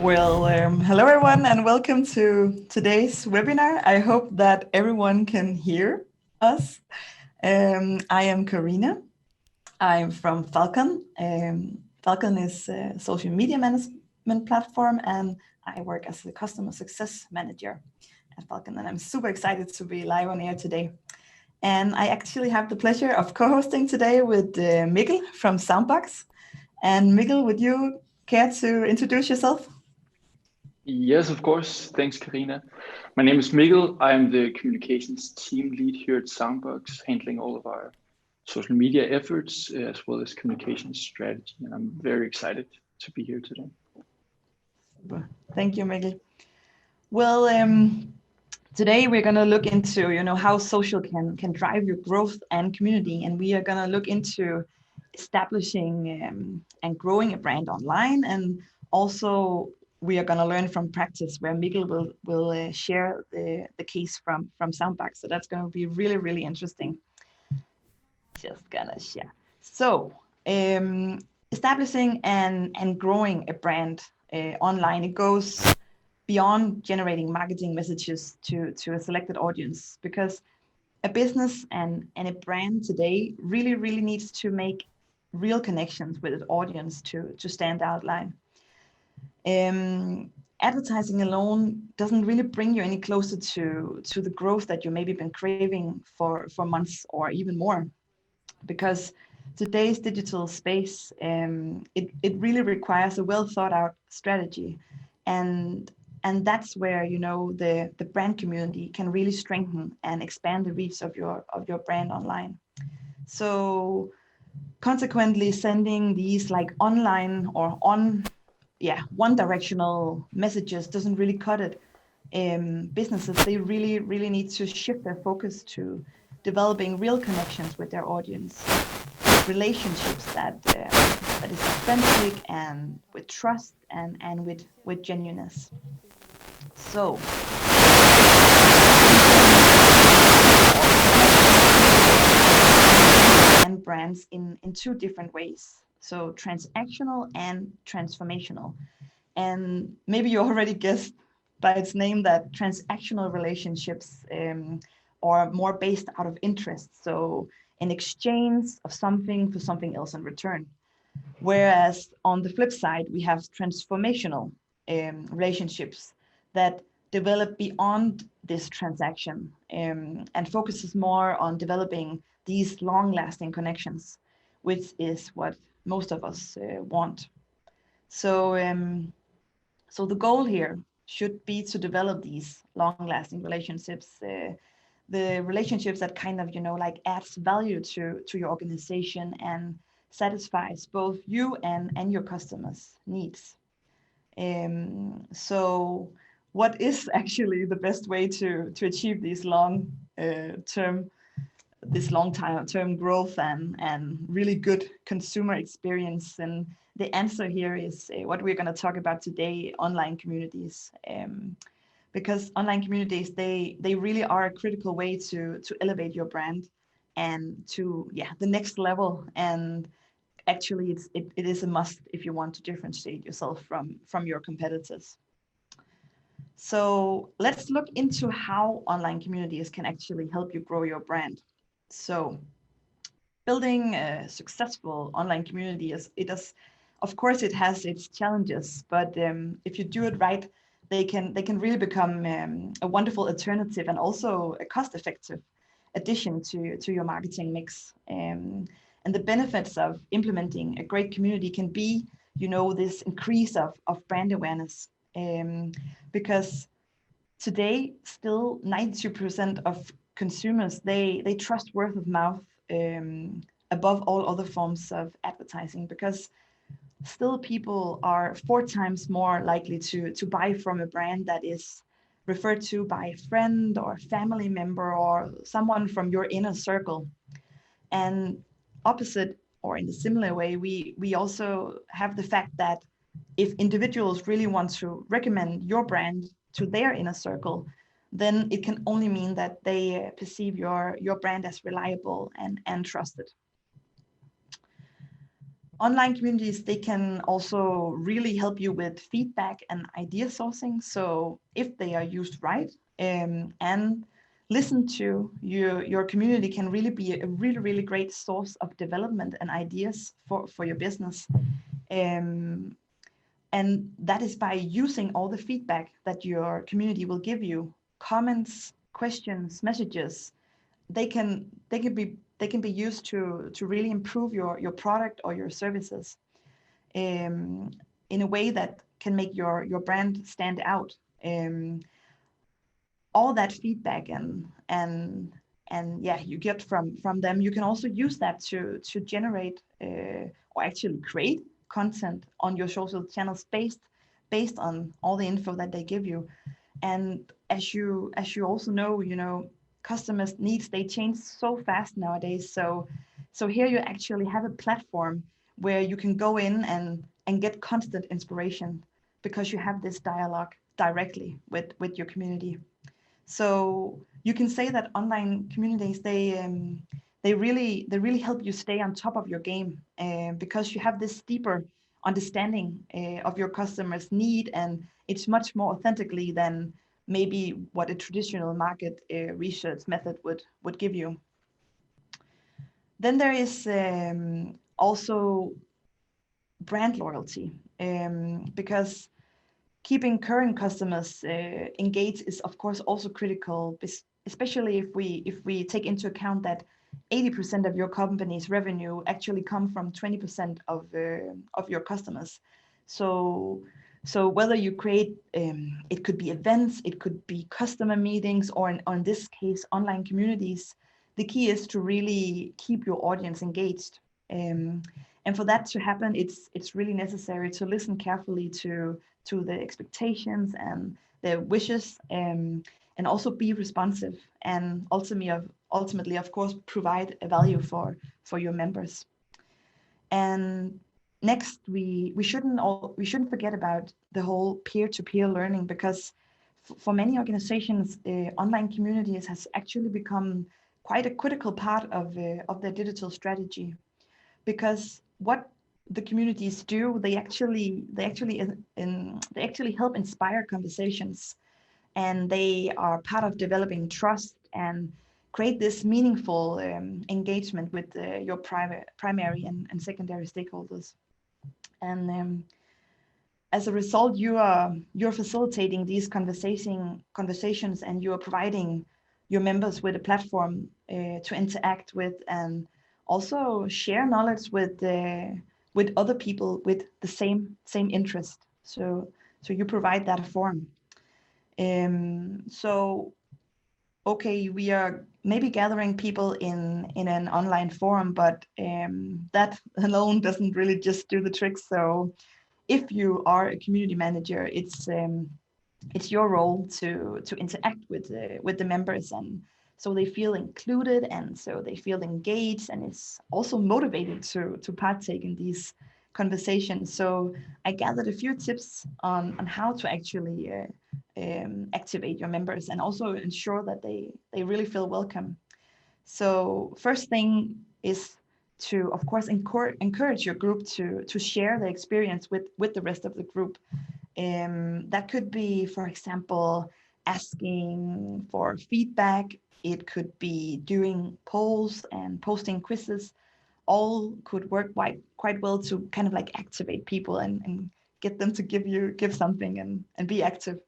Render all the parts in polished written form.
Hello everyone and welcome to today's webinar. I hope that everyone can hear us. I am Carina. I'm from Falcon. Falcon is a social media management platform and I work as a customer success manager at Falcon, and I'm super excited to be live on air today. And I actually have the pleasure of co-hosting today with Mikkel from SOUNDBOKS. And Mikkel, would you care to introduce yourself? Yes, of course. Thanks, Carina. My name is Mikkel. I'm the communications team lead here at SOUNDBOKS, handling all of our social media efforts as well as communication strategy. And I'm very excited to be here today. Super. Thank you, Mikkel. Well, today we're going to look into, how social can drive your growth and community, and we are going to look into establishing and growing a brand online, and also we are going to learn from practice where Mikkel will share the case from SOUNDBOKS. So that's going to be really, really interesting. Just gonna share. So establishing and growing a brand online, it goes beyond generating marketing messages to a selected audience, because a business and a brand today really needs to make real connections with its audience to stand out line. Advertising alone doesn't really bring you any closer to the growth that you maybe been craving for months or even more, because today's digital space, it really requires a well thought out strategy, and that's where the brand community can really strengthen and expand the reach of your brand online. So consequently, sending these like online or one directional messages doesn't really cut it. Businesses, they really need to shift their focus to developing real connections with their audience, relationships that is authentic and with trust and with genuineness. So and brands in two different ways, so transactional and transformational. And maybe you already guessed by its name that transactional relationships are more based out of interest, so an exchange of something for something else in return. Whereas on the flip side, we have transformational relationships that develop beyond this transaction and focuses more on developing these long-lasting connections, which is what most of us want. So, so the goal here should be to develop these long-lasting relationships, the relationships that kind of, like adds value to your organization and satisfies both you and your customers' needs. So what is actually the best way to achieve these long-term growth and really good consumer experience? And the answer here is what we're going to talk about today: online communities. Because online communities, they really are a critical way to elevate your brand and to the next level. And actually, it is a must if you want to differentiate yourself from your competitors. So let's look into how online communities can actually help you grow your brand. So building a successful online community of course, it has its challenges, but if you do it right, they can really become a wonderful alternative and also a cost-effective addition to your marketing mix. And the benefits of implementing a great community can be, this increase of brand awareness, because today still 92% of consumers, they trust word of mouth above all other forms of advertising, because still people are 4 times more likely to buy from a brand that is referred to by a friend or family member or someone from your inner circle. And opposite, or in a similar way, we also have the fact that if individuals really want to recommend your brand to their inner circle, then it can only mean that they perceive your brand as reliable and trusted. online communities, they can also really help you with feedback and idea sourcing. So if they are used right and listened to, your community can really be a really, really great source of development and ideas for your business. And that is by using all the feedback that your community will give you, comments, questions, messages. They can be used to really improve your product or your services in a way that can make your brand stand out. All that feedback and yeah, you get from them, you can also use that to generate or actually create content on your social channels based on all the info that they give you. And as you also know, customers' needs, they change so fast nowadays. So here you actually have a platform where you can go in and get constant inspiration because you have this dialogue directly with your community. So you can say that online communities, they really help you stay on top of your game because you have this deeper understanding of your customers' need, and it's much more authentically than maybe what a traditional market research method would give you. Then there is also brand loyalty, because keeping current customers engaged is of course also critical, especially if we take into account that 80% of your company's revenue actually come from 20% of your customers. So whether you create, it could be events, it could be customer meetings, or in this case, online communities, the key is to really keep your audience engaged. And for that to happen, it's really necessary to listen carefully to the expectations and their wishes, and also be responsive, and ultimately, of course, provide a value for your members. And next, we shouldn't forget about the whole peer-to-peer learning, because for many organizations, online communities has actually become quite a critical part of their digital strategy, because what the communities do, they actually help inspire conversations, and they are part of developing trust and create this meaningful engagement with your primary and secondary stakeholders. And as a result, you're facilitating these conversations, and you are providing your members with a platform to interact with, and also share knowledge with other people with the same interest. So you provide that forum. So okay, we are maybe gathering people in an online forum, but that alone doesn't really just do the trick. So if you are a community manager, it's your role to interact with the members, and so they feel included, and so they feel engaged, and it's also motivated to partake in these conversations. So I gathered a few tips on how to actually activate your members and also ensure that they really feel welcome. So first thing is to, of course, encourage your group to share the experience with the rest of the group. That could be, for example, asking for feedback. It could be doing polls and posting quizzes. All could work quite well to kind of like activate people and get them to give something and be active.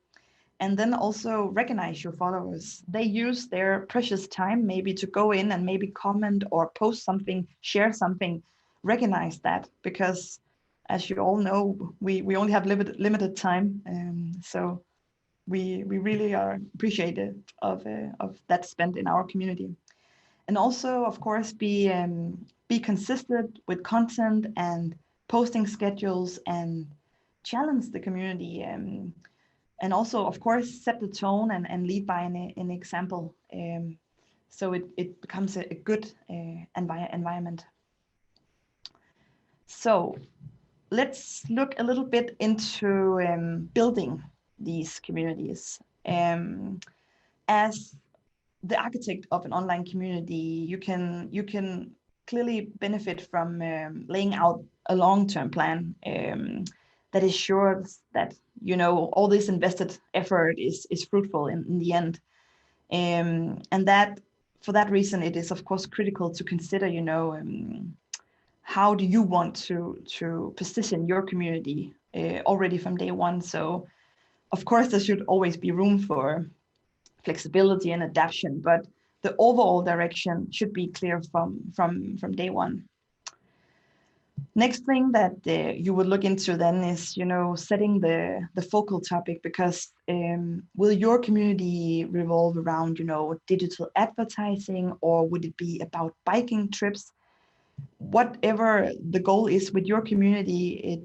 And then also recognize your followers. They use their precious time maybe to go in and maybe comment or post something, share something. Recognize that, because as you all know, we only have limited time. So we really are appreciative of that spent in our community. And also, of course, be consistent with content and posting schedules, and challenge the community. And also, of course, set the tone and lead by an example. So it becomes a good environment. So let's look a little bit into building these communities. As the architect of an online community, you can clearly benefit from laying out a long-term plan that ensures that, you know, all this invested effort is fruitful in the end. And that, for that reason, it is of course critical to consider, you know, how do you want to position your community already from day one. So of course there should always be room for flexibility and adaptation, but the overall direction should be clear from day one. Next thing that you would look into then is, you know, setting the focal topic, because will your community revolve around, you know, digital advertising, or would it be about biking trips? Whatever the goal is with your community,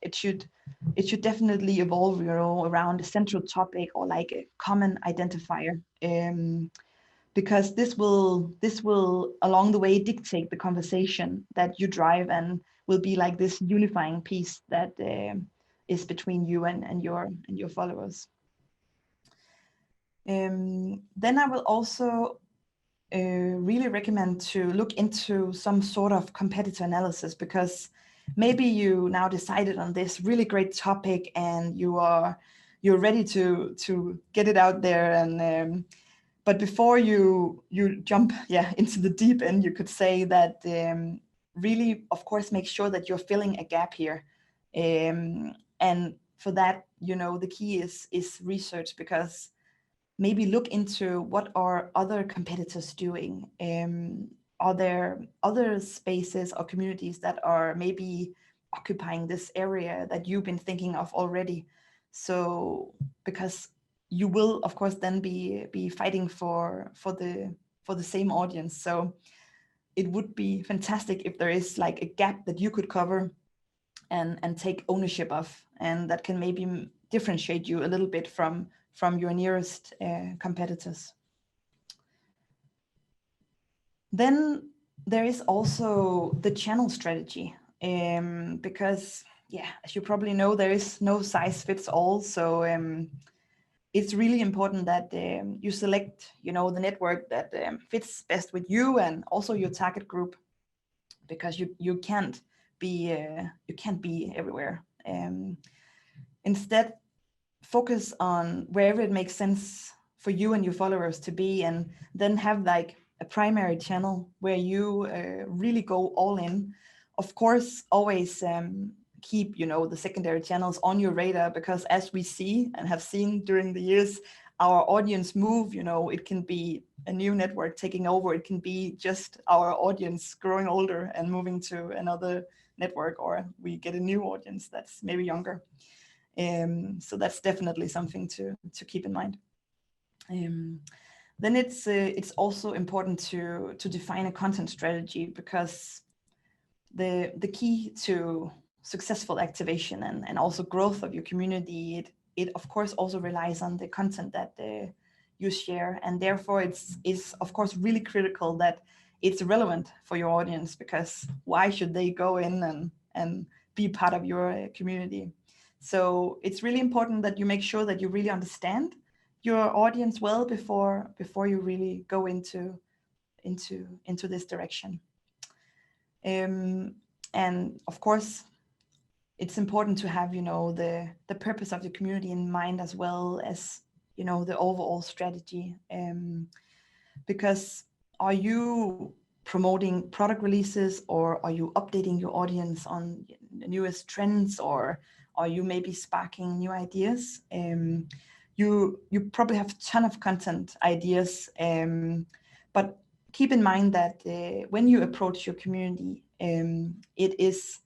it should definitely evolve, you know, around a central topic or like a common identifier. Because this will along the way dictate the conversation that you drive, and will be like this unifying piece that is between you and your followers. Then I will also really recommend to look into some sort of competitor analysis, because maybe you now decided on this really great topic and you're ready to get it out there, and but before you jump into the deep end, you could say that really, of course, make sure that you're filling a gap here. And for that, you know, the key is research, because maybe look into what are other competitors doing. Are there other spaces or communities that are maybe occupying this area that you've been thinking of already? So, because you will, of course, then be fighting for the same audience. So it would be fantastic if there is like a gap that you could cover and take ownership of, and that can maybe differentiate you a little bit from your nearest competitors. Then there is also the channel strategy, because as you probably know, there is no size fits all. So it's really important that you select, you know, the network that fits best with you and also your target group, because you can't be everywhere. Instead, focus on wherever it makes sense for you and your followers to be, and then have like a primary channel where you really go all in. Of course, always keep, you know, the secondary channels on your radar, because as we see and have seen during the years, our audience move. You know, it can be a new network taking over, it can be just our audience growing older and moving to another network, or we get a new audience that's maybe younger. So that's definitely something to keep in mind. Then it's also important to define a content strategy, because the key to successful activation and also growth of your community, it of course also relies on the content that you share, and therefore it's of course really critical that it's relevant for your audience, because why should they go in and be part of your community? So it's really important that you make sure that you really understand your audience well before you really go into this direction. And of course, it's important to have, you know, the purpose of the community in mind, as well as, you know, the overall strategy. Because are you promoting product releases, or are you updating your audience on the newest trends, or are you maybe sparking new ideas? You probably have a ton of content ideas, but keep in mind that when you approach your community, it is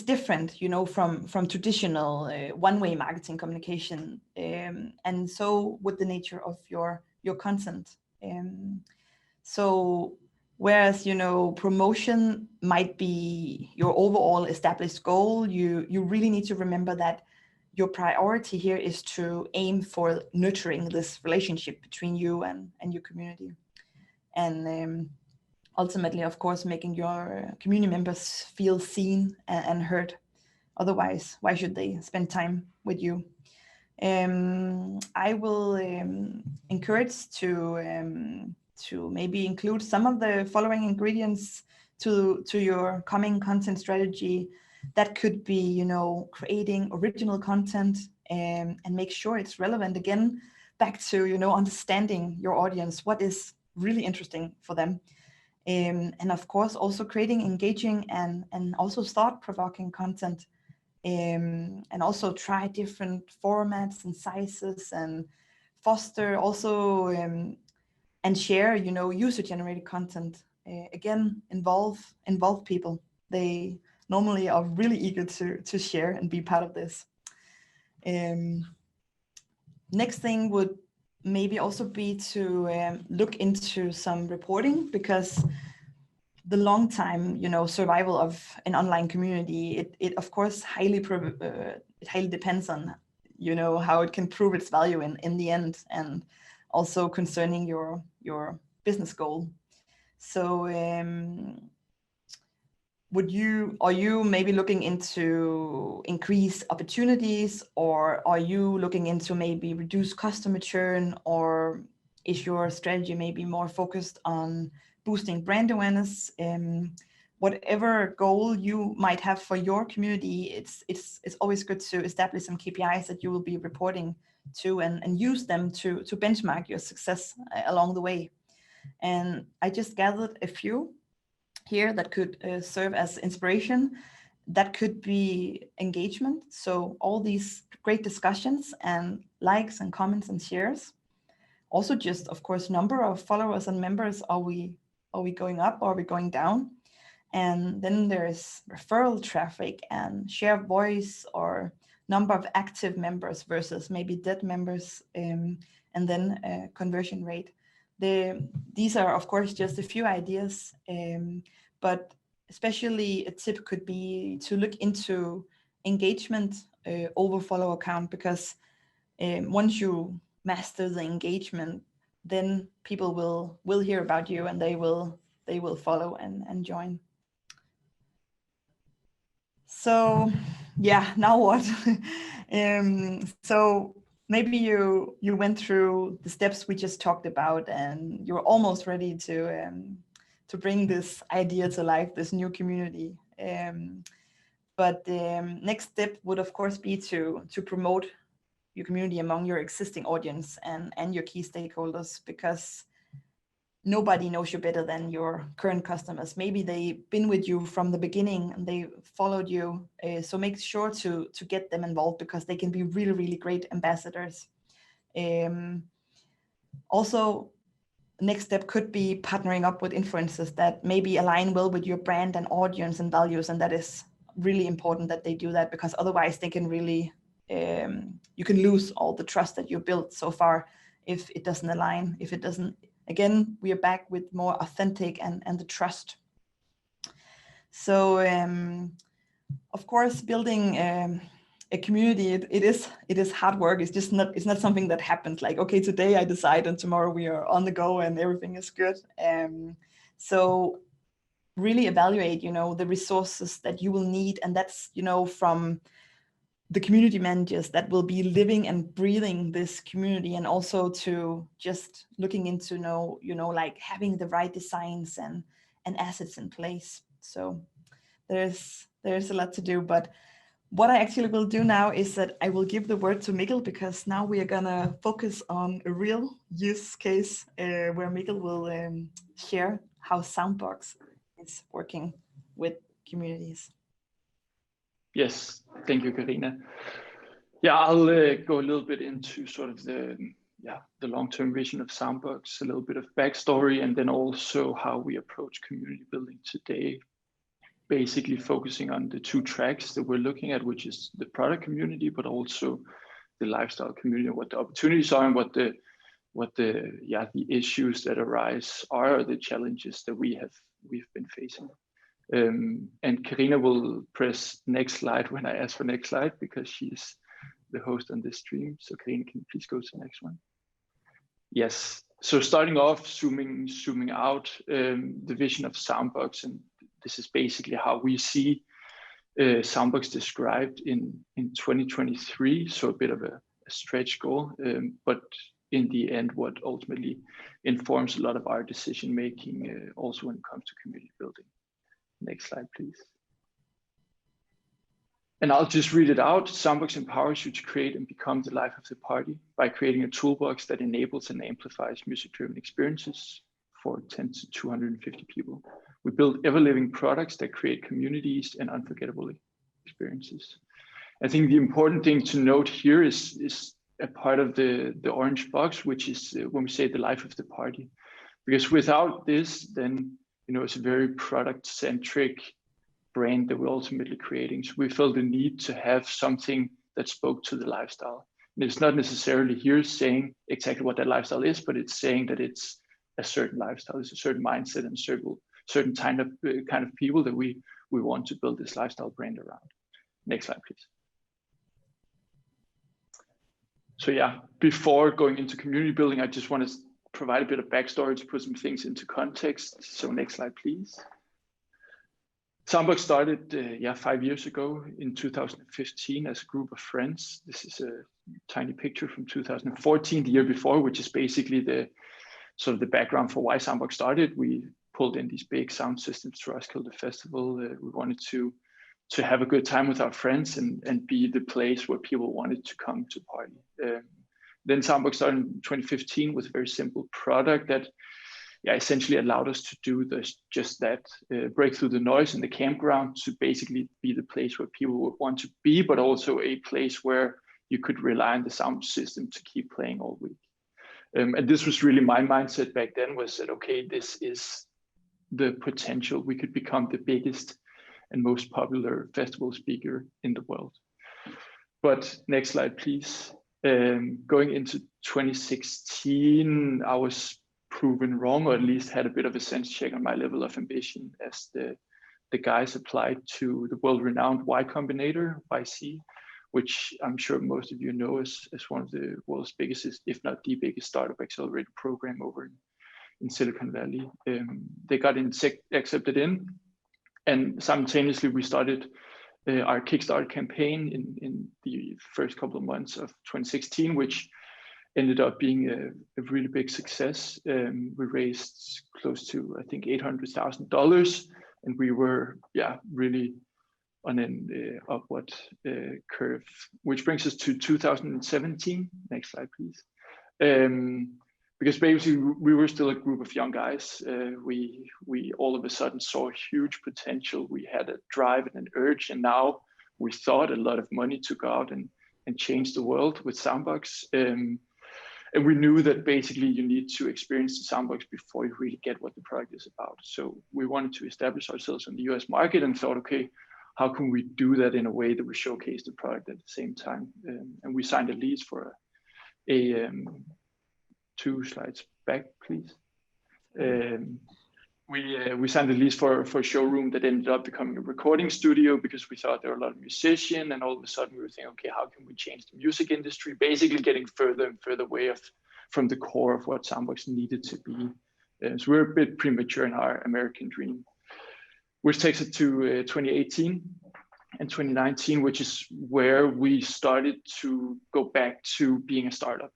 different, you know, from traditional one-way marketing communication, and so with the nature of your content. So whereas, you know, promotion might be your overall established goal, you really need to remember that your priority here is to aim for nurturing this relationship between you and your community, and ultimately, of course, making your community members feel seen and heard. Otherwise, why should they spend time with you? I will encourage to maybe include some of the following ingredients to your coming content strategy. That could be, you know, creating original content and make sure it's relevant. Again, back to, you know, understanding your audience, what is really interesting for them. And of course, also creating engaging and also thought-provoking content. And also try different formats and sizes and foster also and share, you know, user-generated content. Again, involve people. They normally are really eager to share and be part of this. Next thing would maybe also be to look into some reporting, because the long time, you know, survival of an online community, it of course it highly depends on, you know, how it can prove its value in the end, and also concerning your business goal. So are you maybe looking into increase opportunities, or are you looking into maybe reduce customer churn, or is your strategy maybe more focused on boosting brand awareness? Whatever goal you might have for your community, it's always good to establish some KPIs that you will be reporting to, and use them to benchmark your success along the way. And I just gathered a few here that could serve as inspiration. That could be engagement. So all these great discussions and likes and comments and shares. Also just, of course, number of followers and members. Are we going up or are we going down? And then there's referral traffic and share of voice, or number of active members versus maybe dead members, and then conversion rate. These are, of course, just a few ideas, but especially a tip could be to look into engagement over follow count, because once you master the engagement, then people will hear about you, and they will follow and join. So yeah, now what? So maybe you went through the steps we just talked about, and you're almost ready to bring this idea to life, this new community. But next step would of course be to promote your community among your existing audience and your key stakeholders, because nobody knows you better than your current customers. Maybe they've been with you from the beginning and they followed you. So make sure to get them involved, because they can be really, really great ambassadors. Also, next step could be partnering up with influencers that maybe align well with your brand and audience and values. And that is really important that they do that, because otherwise they can really, you can lose all the trust that you built so far if it doesn't align, if it doesn't. Again, we are back with more authentic and the trust. So, of course, building a community, it is hard work. It's not something that happens like, okay, today I decide and tomorrow we are on the go and everything is good. So really evaluate, you know, the resources that you will need, and that's, you know, from the community managers that will be living and breathing this community, and also to just looking into like having the right designs and assets in place. So there's a lot to do, but what I actually will do now is that I will give the word to Mikkel, because now we are gonna focus on a real use case where Mikkel will share how SOUNDBOKS is working with communities. Yes, thank you, Carina. Yeah, I'll go a little bit into sort of the long-term vision of SOUNDBOKS, a little bit of backstory, and then also how we approach community building today. Basically focusing on the two tracks that we're looking at, which is the product community, but also the lifestyle community, what the opportunities are and what the issues that arise are, the challenges that we've been facing. And Carina will press next slide when I ask for next slide, because she's the host on this stream. So Carina, can you please go to the next one? Yes. So starting off, zooming out, the vision of SOUNDBOKS, and this is basically how we see SOUNDBOKS described in 2023. So a bit of a stretch goal, but in the end, what ultimately informs a lot of our decision making, also when it comes to community building. Next slide, please. And I'll just read it out. SOUNDBOKS empowers you to create and become the life of the party by creating a toolbox that enables and amplifies music-driven experiences for 10 to 250 people. We build ever-living products that create communities and unforgettable experiences. I think the important thing to note here is a part of the orange box, which is when we say the life of the party. Because without this, then it's a very product-centric brand that we're ultimately creating. So we felt the need to have something that spoke to the lifestyle. And it's not necessarily here saying exactly what that lifestyle is, but it's saying that it's a certain lifestyle, it's a certain mindset and certain kind of people that we want to build this lifestyle brand around. Next slide, please. So yeah, before going into community building, I just want to provide a bit of backstory to put some things into context. So next slide, please. SOUNDBOKS started 5 years ago in 2015 as a group of friends. This is a tiny picture from 2014, the year before, which is basically the background for why SOUNDBOKS started. We pulled in these big sound systems to Roskilde Festival. We wanted to have a good time with our friends and be the place where people wanted to come to party. Then SOUNDBOKS started in 2015 with a very simple product that essentially allowed us to do just that, break through the noise in the campground to basically be the place where people would want to be, but also a place where you could rely on the sound system to keep playing all week. And this was really my mindset back then, was that, okay, this is the potential. We could become the biggest and most popular festival speaker in the world. But next slide, please. Going into 2016, I was proven wrong, or at least had a bit of a sense check on my level of ambition as the guys applied to the world-renowned Y Combinator, YC, which I'm sure most of you know as one of the world's biggest, if not the biggest, startup accelerator program over in Silicon Valley. They got accepted in, and simultaneously we started our Kickstarter campaign in the first couple of months of 2016, which ended up being a really big success. We raised close to, I think, $800,000, and we were really on an upward curve, which brings us to 2017. Next slide, please. Because basically we were still a group of young guys. We all of a sudden saw huge potential. We had a drive and an urge, and now we thought a lot of money to go out and change the world with SOUNDBOKS. And we knew that basically you need to experience the SOUNDBOKS before you really get what the product is about. So we wanted to establish ourselves in the US market and thought, okay, how can we do that in a way that we showcase the product at the same time? And we signed a lease for a 2 slides back, please. We signed a lease for a showroom that ended up becoming a recording studio because we thought there were a lot of musicians, and all of a sudden we were thinking, okay, how can we change the music industry? Basically getting further and further away from the core of what SOUNDBOKS needed to be. So we're a bit premature in our American dream, which takes it to 2018 and 2019, which is where we started to go back to being a startup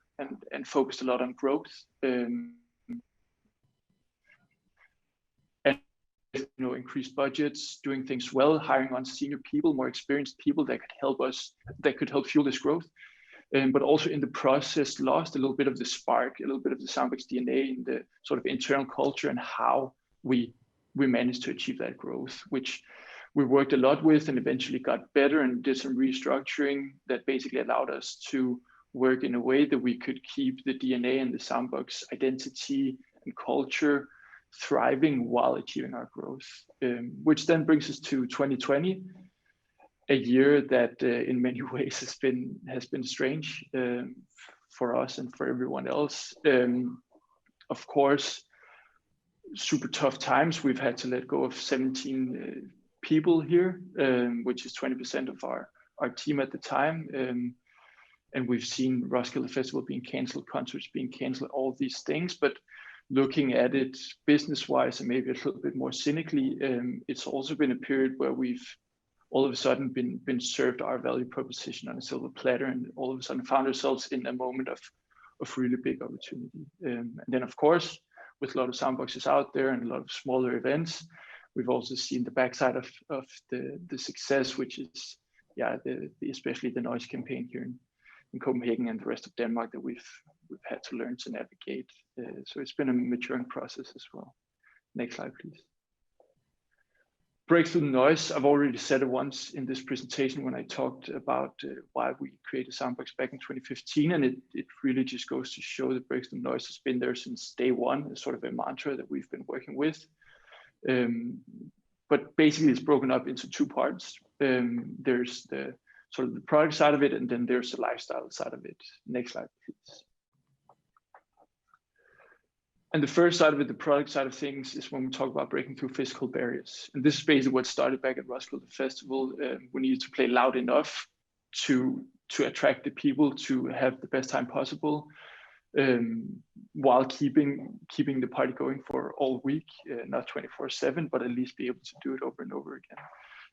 and focused a lot on growth. Increased budgets, doing things well, hiring on senior people, more experienced people that could help fuel this growth. But also in the process, lost a little bit of the spark, a little bit of the SOUNDBOKS DNA in the sort of internal culture and how we managed to achieve that growth, which we worked a lot with and eventually got better and did some restructuring that basically allowed us to work in a way that we could keep the DNA and the SOUNDBOKS identity and culture thriving while achieving our growth, which then brings us to 2020, a year that in many ways has been strange for us and for everyone else. Of course, super tough times. We've had to let go of 17 people here, which is 20% of our team at the time. And we've seen Roskilde Festival being canceled, concerts being canceled, all these things. But looking at it business-wise and maybe a little bit more cynically, it's also been a period where we've all of a sudden been served our value proposition on a silver platter, and all of a sudden found ourselves in a moment of really big opportunity. And then, of course, with a lot of SOUNDBOKSes out there and a lot of smaller events, we've also seen the backside of the success, which is especially the noise campaign here in Copenhagen and the rest of Denmark that we've had to learn to navigate. So it's been a maturing process as well. Next slide, please. Break through the noise. I've already said it once in this presentation when I talked about why we created SOUNDBOKS back in 2015, and it really just goes to show that break through the noise has been there since day one. It's sort of a mantra that we've been working with. But basically it's broken up into two parts. There's the sort of the product side of it, and then there's the lifestyle side of it. Next slide, please. And the first side of it, the product side of things, is when we talk about breaking through physical barriers. And this is basically what started back at Roskilde Festival. We needed to play loud enough to attract the people to have the best time possible, while keeping the party going for all week, not 24/7, but at least be able to do it over and over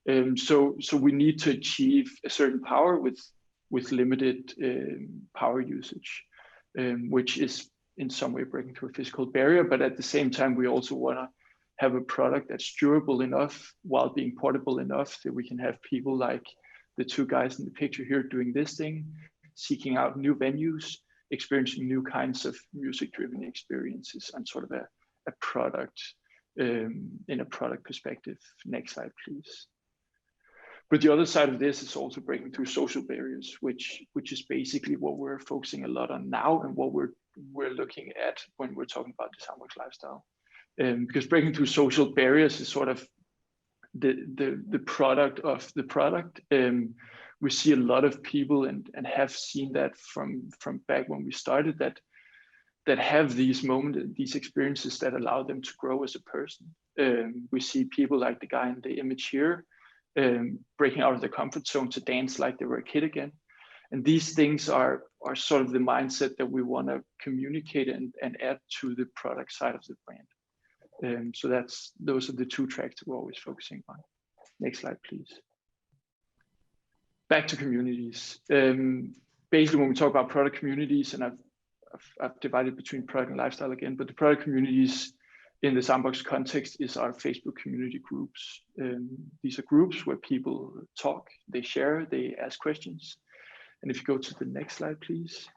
again. So we need to achieve a certain power with limited power usage, which is in some way breaking through a physical barrier, but at the same time, we also want to have a product that's durable enough while being portable enough that we can have people like the two guys in the picture here doing this thing, seeking out new venues, experiencing new kinds of music-driven experiences on sort of a product, in a product perspective. Next slide, please. But the other side of this is also breaking through social barriers, which is basically what we're focusing a lot on now and what we're looking at when we're talking about the SOUNDBOKS lifestyle. Because breaking through social barriers is sort of the product of the product. We see a lot of people and have seen that from back when we started that have these moments, these experiences that allow them to grow as a person. We see people like the guy in the image here, breaking out of their comfort zone to dance like they were a kid again. And these things are sort of the mindset that we want to communicate and add to the product side of the brand. So those are the two tracks that we're always focusing on. Next slide, please. Back to communities. Basically, when we talk about product communities, and I've divided between product and lifestyle again, but the product communities in the SOUNDBOKS context is our Facebook community groups. These are groups where people talk, they share, they ask questions. And if you go to the next slide, please.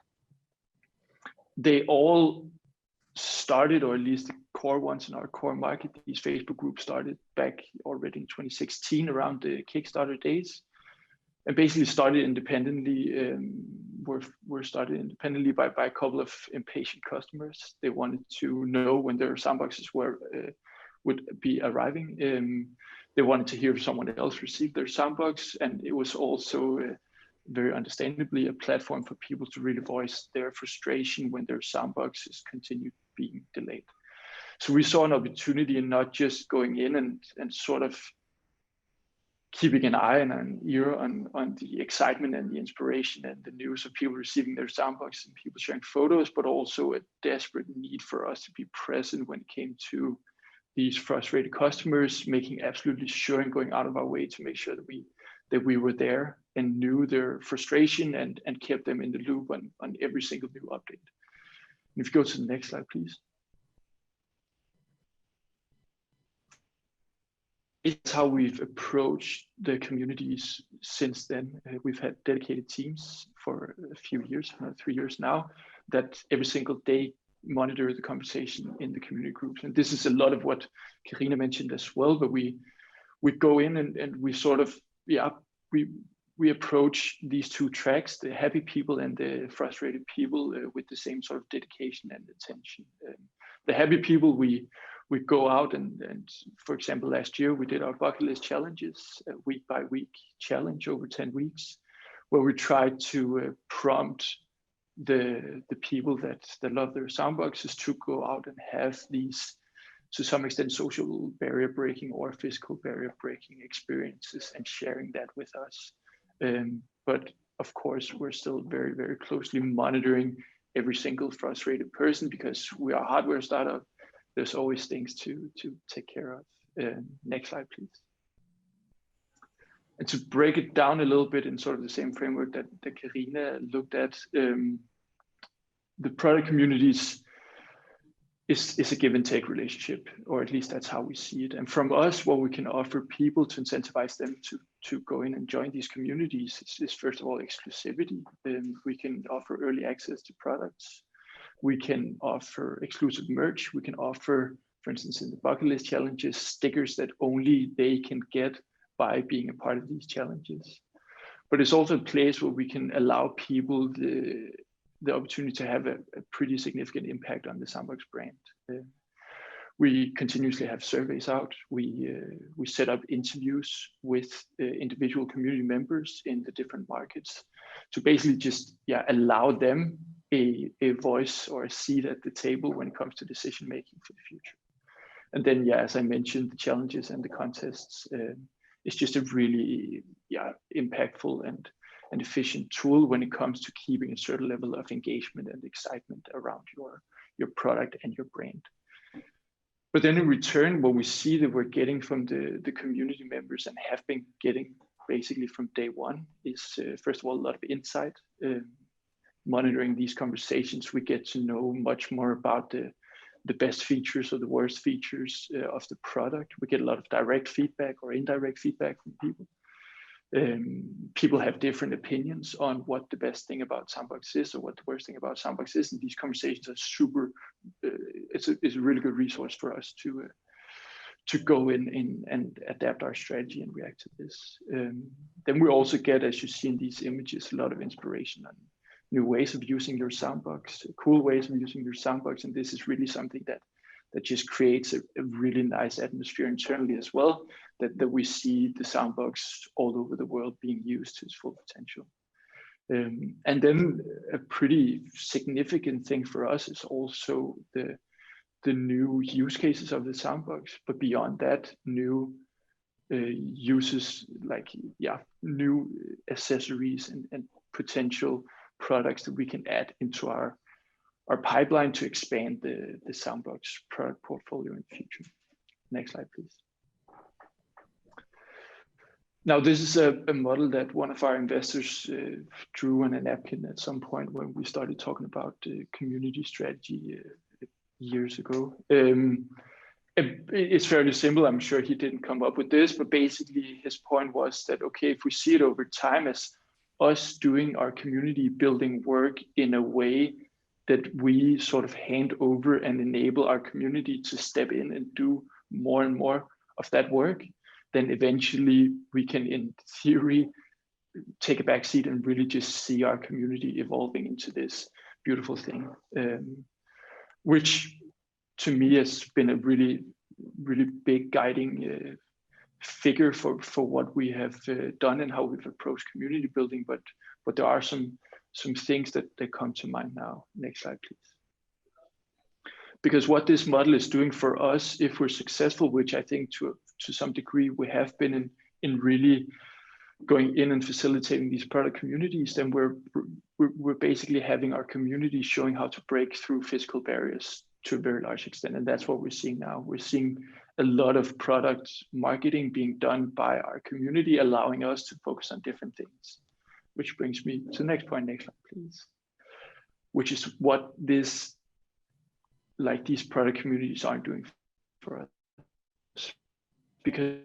They all started, or at least the core ones in our core market, these Facebook groups started back already in 2016 around the Kickstarter days. And basically started independently, were started independently by a couple of impatient customers. They wanted to know when their SOUNDBOKSes would be arriving. They wanted to hear if someone else received their SOUNDBOKS, and it was also very understandably a platform for people to really voice their frustration when their SOUNDBOKSes continued being delayed. So we saw an opportunity in not just going in and sort of keeping an eye and an ear on the excitement and the inspiration and the news of people receiving their SOUNDBOKS and people sharing photos, but also a desperate need for us to be present when it came to these frustrated customers, making absolutely sure and going out of our way to make sure that we were there and knew their frustration and kept them in the loop on every single new update. And if you go to the next slide, please. It's how we've approached the communities since then. We've had dedicated teams for a few years, 3 years now, that every single day monitor the conversation in the community groups. And this is a lot of what Carina mentioned as well, but we go in and we sort of, we approach these two tracks, the happy people and the frustrated people, with the same sort of dedication and attention. The happy people, we go out and for example, last year we did our bucket list challenges, a week by week challenge over 10 weeks, where we tried to prompt the people that love their SOUNDBOKSes to go out and have these, to some extent, social barrier breaking or physical barrier breaking experiences and sharing that with us. But of course, we're still very, very closely monitoring every single frustrated person because we are a hardware startup. There's always things to take care of. Next slide, please. And to break it down a little bit in sort of the same framework that Carina looked at, the product communities is a give and take relationship, or at least that's how we see it. And from us, what we can offer people to incentivize them to go in and join these communities is first of all exclusivity. We can offer early access to products. We can offer exclusive merch. We can offer, for instance, in the bucket list challenges, stickers that only they can get by being a part of these challenges. But it's also a place where we can allow people the opportunity to have a pretty significant impact on the SOUNDBOKS brand. We continuously have surveys out. We set up interviews with individual community members in the different markets to basically just allow them a voice or a seat at the table when it comes to decision making for the future. And then, as I mentioned, the challenges and the contests is just a really impactful and efficient tool when it comes to keeping a certain level of engagement and excitement around your product and your brand. But then in return, what we see that we're getting from the community members and have been getting basically from day one is, first of all, a lot of insight. Monitoring these conversations, we get to know much more about the best features or the worst features of the product. We get a lot of direct feedback or indirect feedback from people. People have different opinions on what the best thing about SOUNDBOKS is or what the worst thing about SOUNDBOKS is, and these conversations are super. It's a really good resource for us to go in and adapt our strategy and react to this. Then we also get, as you see in these images, a lot of inspiration on new ways of using your SOUNDBOKS, cool ways of using your SOUNDBOKS, and this is really something that just creates a really nice atmosphere internally as well, that we see the SOUNDBOKS all over the world being used to its full potential. And then a pretty significant thing for us is also the new use cases of the SOUNDBOKS, but beyond that, new uses like new accessories and potential products that we can add into our pipeline to expand the SOUNDBOKS product portfolio in the future. Next slide, please. Now, this is a model that one of our investors drew on a napkin at some point when we started talking about community strategy years ago. It's fairly simple. I'm sure he didn't come up with this, but basically his point was that, okay, if we see it over time as us doing our community building work in a way that we sort of hand over and enable our community to step in and do more and more of that work, then eventually we can, in theory, take a back seat and really just see our community evolving into this beautiful thing, which to me has been a really, really big guiding figure for what we have done and how we've approached community building. But there are some things that come to mind now. Next slide, please. Because what this model is doing for us, if we're successful, which I think to some degree we have been in really going in and facilitating these product communities, then we're basically having our community showing how to break through physical barriers to a very large extent. And that's what we're seeing now. We're seeing a lot of product marketing being done by our community, allowing us to focus on different things. Which brings me to the next point. Next slide, please. Which is what these product communities aren't doing for us. Because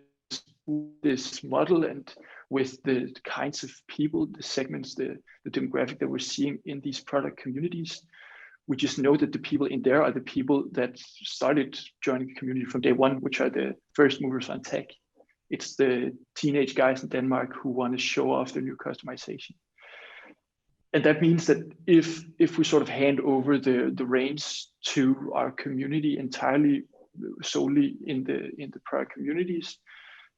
this model and with the kinds of people, the segments, the demographic that we're seeing in these product communities, we just know that the people in there are the people that started joining the community from day one, which are the first movers on tech. It's the teenage guys in Denmark who want to show off their new customization. And that means that if we sort of hand over the reins to our community entirely, solely in the product communities,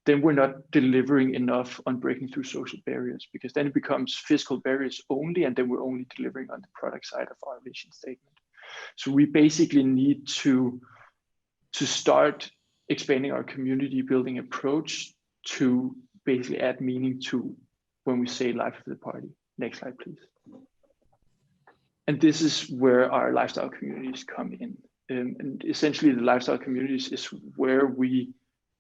then we're not delivering enough on breaking through social barriers, because then it becomes physical barriers only, and then we're only delivering on the product side of our vision statement. So we basically need to start expanding our community building approach to basically add meaning to when we say life of the party. Next slide, please. And this is where our lifestyle communities come in. And essentially the lifestyle communities is where we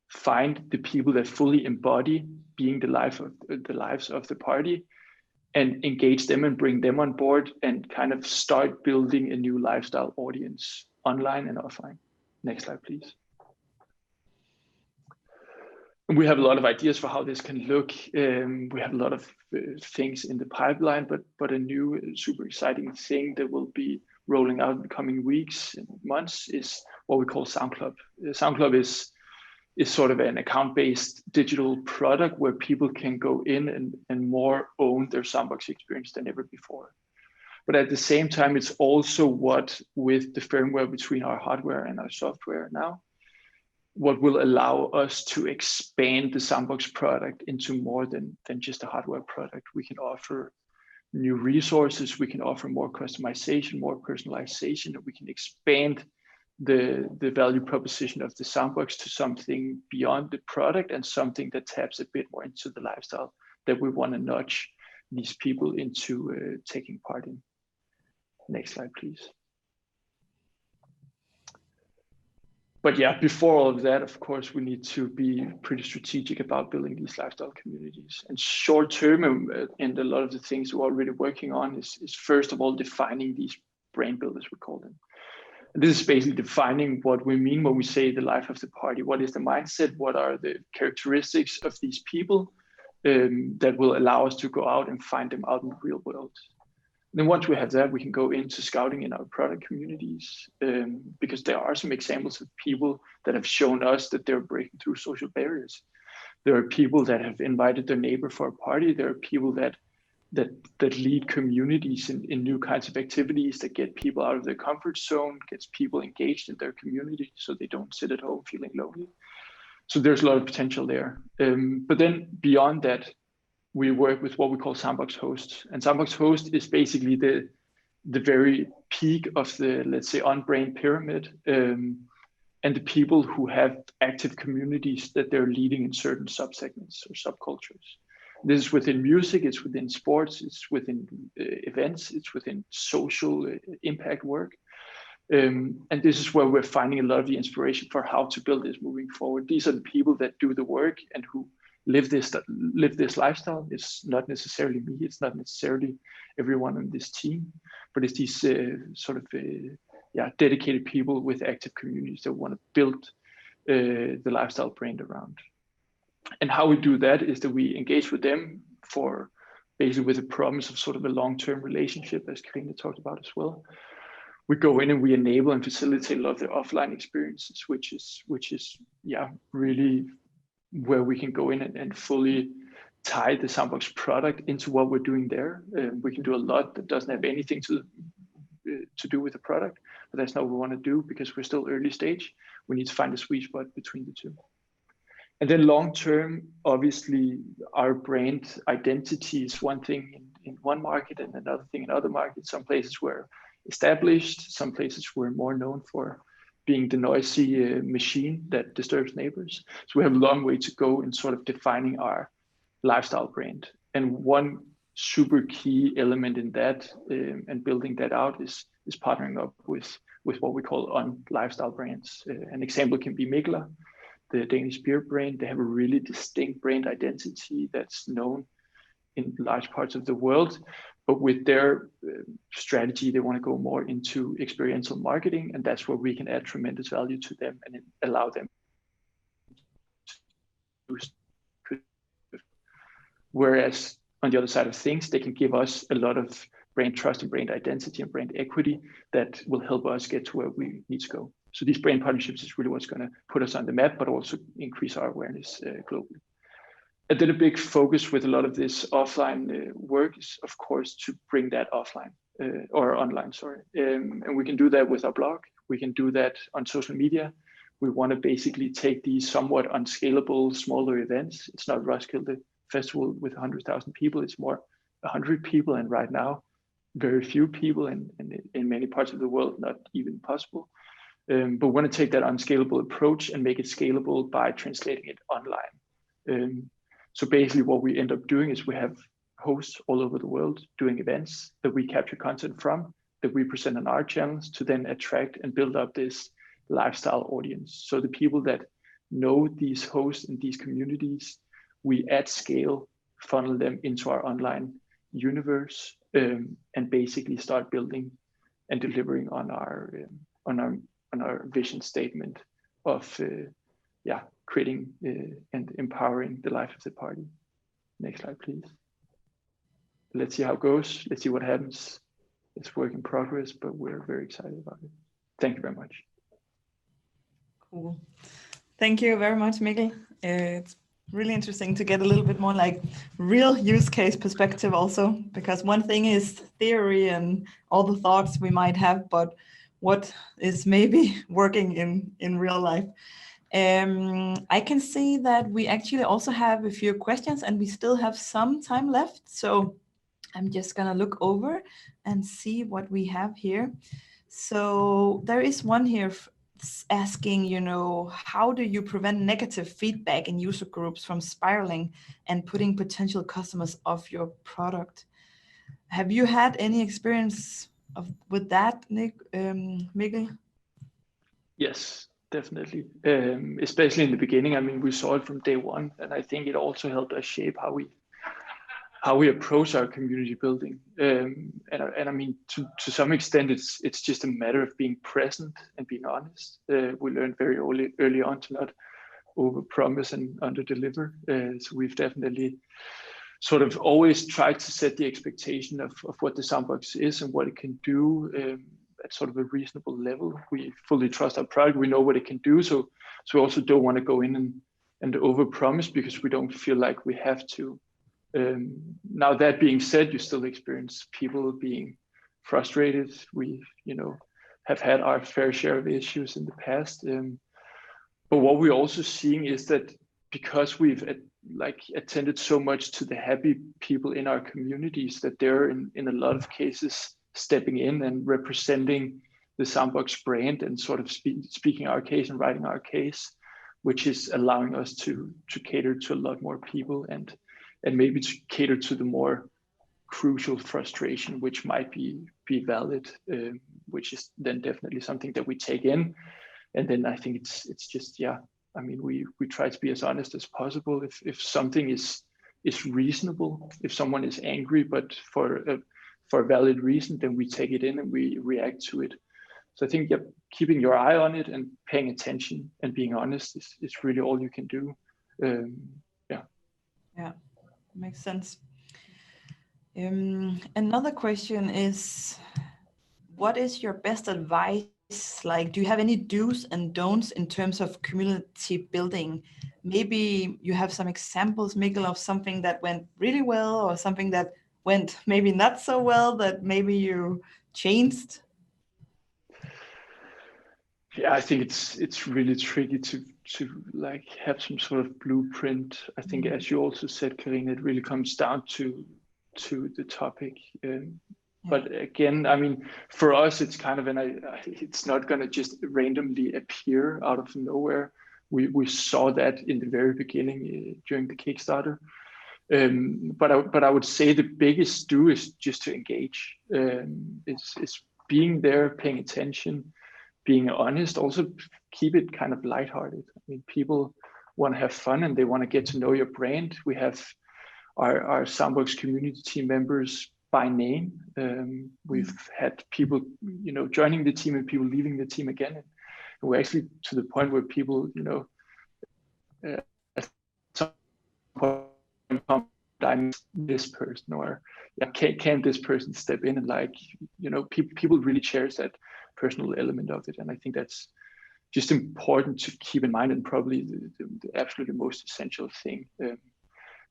find the people that fully embody being the lives of the party and engage them and bring them on board and kind of start building a new lifestyle audience online and offline. Next slide, please. And we have a lot of ideas for how this can look. We have a lot of things in the pipeline, but a new super exciting thing that will be rolling out in the coming weeks and months is what we call SoundClub. SoundClub is sort of an account-based digital product where people can go in and more own their Soundbox experience than ever before. But at the same time, it's also what, with the firmware between our hardware and our software now, what will allow us to expand the SOUNDBOKS product into more than just a hardware product. We can offer new resources, we can offer more customization, more personalization, and we can expand the value proposition of the SOUNDBOKS to something beyond the product and something that taps a bit more into the lifestyle that we want to nudge these people into taking part in. Next slide, please. But yeah, before all of that, of course, we need to be pretty strategic about building these lifestyle communities. And short term, and a lot of the things we're already working on is first of all defining these brand builders, we call them. And this is basically defining what we mean when we say the life of the party. What is the mindset? What are the characteristics of these people that will allow us to go out and find them out in the real world? Then once we have that, we can go into scouting in our product communities because there are some examples of people that have shown us that they're breaking through social barriers. There are people that have invited their neighbor for a party. There are people that lead communities in new kinds of activities that get people out of their comfort zone, gets people engaged in their community so they don't sit at home feeling lonely. So there's a lot of potential there. But then beyond that, we work with what we call SOUNDBOKS hosts. And SOUNDBOKS host is basically the very peak of the, let's say, on-brand pyramid, and the people who have active communities that they're leading in certain subsegments or subcultures. This is within music, it's within sports, it's within events, it's within social impact work. And this is where we're finding a lot of the inspiration for how to build this moving forward. These are the people that do the work and who live this lifestyle. It's not necessarily me, it's not necessarily everyone on this team, but it's these dedicated people with active communities that want to build the lifestyle brand around. And how we do that is that we engage with them for basically with a promise of sort of a long-term relationship, as Carina talked about as well. We go in and we enable and facilitate a lot of their offline experiences, which is really where we can go in and fully tie the SOUNDBOKS product into what we're doing there. We can do a lot that doesn't have anything to do with the product, but that's not what we want to do because we're still early stage. We need to find a sweet spot between the two. And then long term, obviously, our brand identity is one thing in one market and another thing in other markets. Some places we're established, some places we're more known for being the noisy machine that disturbs neighbors. So we have a long way to go in sort of defining our lifestyle brand. And one super key element in that and building that out is partnering up with what we call lifestyle brands. An example can be Mikkel, the Danish beer brand. They have a really distinct brand identity that's known in large parts of the world. But with their strategy, they want to go more into experiential marketing, and that's where we can add tremendous value to them and allow them to. Whereas on the other side of things, they can give us a lot of brand trust and brand identity and brand equity that will help us get to where we need to go. So these brand partnerships is really what's going to put us on the map, but also increase our awareness globally. And then a big focus with a lot of this offline work is, of course, to bring that offline or online, sorry. And we can do that with our blog. We can do that on social media. We want to basically take these somewhat unscalable, smaller events. It's not Roskilde Festival with 100,000 people. It's more 100 people. And right now, very few people, and in many parts of the world, not even possible. But we want to take that unscalable approach and make it scalable by translating it online. So basically what we end up doing is we have hosts all over the world doing events that we capture content from, that we present on our channels to then attract and build up this lifestyle audience. So the people that know these hosts and these communities, we at scale funnel them into our online universe and basically start building and delivering on our our vision statement of creating and empowering the life of the party. Next slide, please. Let's see how it goes. Let's see what happens. It's work in progress, but we're very excited about it. Thank you very much. Cool. Thank you very much, Mikkel. It's really interesting to get a little bit more like real use case perspective also, because one thing is theory and all the thoughts we might have, but what is maybe working in real life. I can see that we actually also have a few questions and we still have some time left. So I'm just gonna look over and see what we have here. So there is one here asking, you know, how do you prevent negative feedback in user groups from spiraling and putting potential customers off your product? Have you had any experience with that, Mikkel? Yes, definitely. Especially in the beginning. I mean, we saw it from day one, and I think it also helped us shape how we approach our community building. And I mean, to some extent, it's just a matter of being present and being honest. We learned very early on to not overpromise and underdeliver. So we've definitely sort of always tried to set the expectation of what the SOUNDBOKS is and what it can do at sort of a reasonable level. We fully trust our product. We know what it can do. So we also don't want to go in and overpromise because we don't feel like we have to. Now that being said, you still experience people being frustrated. We, have had our fair share of issues in the past. But what we're also seeing is that because we've attended so much to the happy people in our communities, that they're in a lot of cases stepping in and representing the SOUNDBOKS brand and sort of speaking our case and writing our case, which is allowing us to cater to a lot more people and maybe to cater to the more crucial frustration, which might be valid, which is then definitely something that we take in. And then I think it's just, I mean, we try to be as honest as possible. If something is reasonable, if someone is angry, but for a valid reason, then we take it in and we react to it. So I think keeping your eye on it and paying attention and being honest is really all you can do. Yeah, makes sense. Another question is, what is your best advice? Like, do you have any do's and don'ts in terms of community building? Maybe you have some examples, Mikkel, of something that went really well or something that went maybe not so well that maybe you changed. Yeah, I think it's really tricky to like have some sort of blueprint. I think, as you also said, Carina, it really comes down to the topic. But again, I mean, for us, it's kind of it's not going to just randomly appear out of nowhere. We saw that in the very beginning during the Kickstarter. But I would say the biggest do is just to engage. It's being there, paying attention, being honest. Also keep it kind of lighthearted. I mean, people want to have fun and they want to get to know your brand. We have our SOUNDBOKS community team members by name. We've had people, joining the team and people leaving the team again. And we're actually to the point where people, at some point, I'm this person, or can this person step in and people really cherish that personal element of it. And I think that's just important to keep in mind and probably the absolutely most essential thing.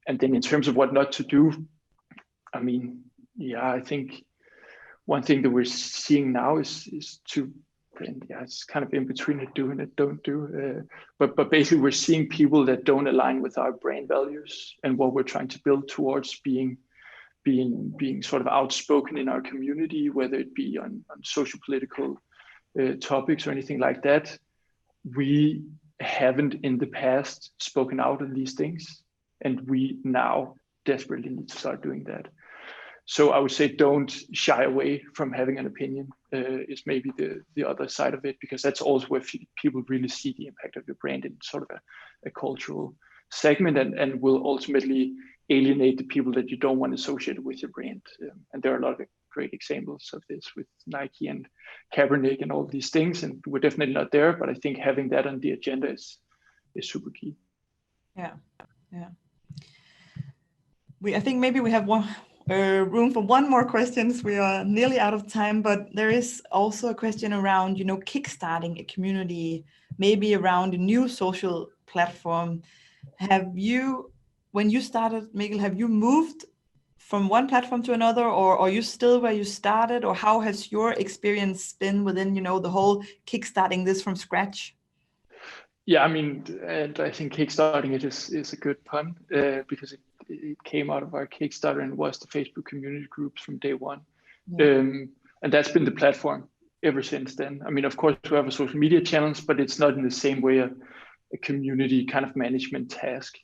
And then in terms of what not to do, I mean, I think one thing that we're seeing now is to, and it's kind of in between a do and a don't do. But basically we're seeing people that don't align with our brand values and what we're trying to build towards being sort of outspoken in our community, whether it be on social political topics or anything like that. We haven't in the past spoken out on these things, and we now desperately need to start doing that. So I would say don't shy away from having an opinion is maybe the other side of it, because that's also where people really see the impact of your brand in sort of a cultural segment and will ultimately alienate the people that you don't want associated with your brand. And there are a lot of great examples of this with Nike and Kaepernick and all these things, and we're definitely not there. But I think having that on the agenda is super key. Yeah. I think maybe we have room for one more questions. We are nearly out of time, but there is also a question around, kickstarting a community, maybe around a new social platform. When you started, Mikkel, have you moved from one platform to another, or are you still where you started, or how has your experience been within, the whole kickstarting this from scratch? Yeah, and I think kickstarting it is a good pun because it came out of our Kickstarter and was the Facebook community groups from day one. Yeah. And that's been the platform ever since then. Of course, we have a social media challenge, but it's not in the same way a community kind of management task.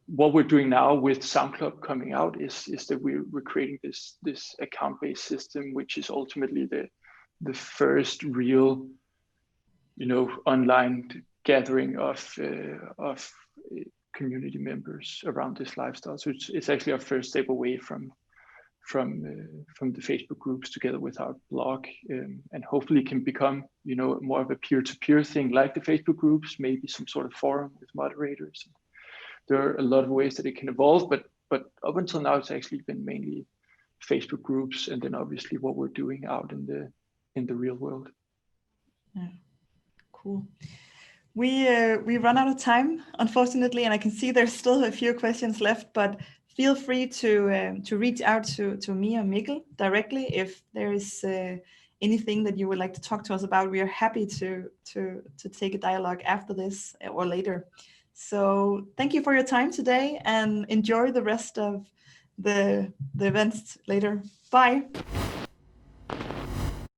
What we're doing now with SoundClub coming out is that we're creating this account-based system, which is ultimately the first real, online gathering of community members around this lifestyle. So it's actually our first step away from the Facebook groups together with our blog, and hopefully can become, more of a peer-to-peer thing like the Facebook groups, maybe some sort of forum with moderators. There are a lot of ways that it can evolve, but up until now, it's actually been mainly Facebook groups, and then obviously what we're doing out in the real world. Yeah. Cool. We run out of time, unfortunately, and I can see there's still a few questions left, but feel free to reach out to me or Mikkel directly if there is anything that you would like to talk to us about. We are happy to take a dialogue after this or later. So thank you for your time today, and enjoy the rest of the events later. Bye.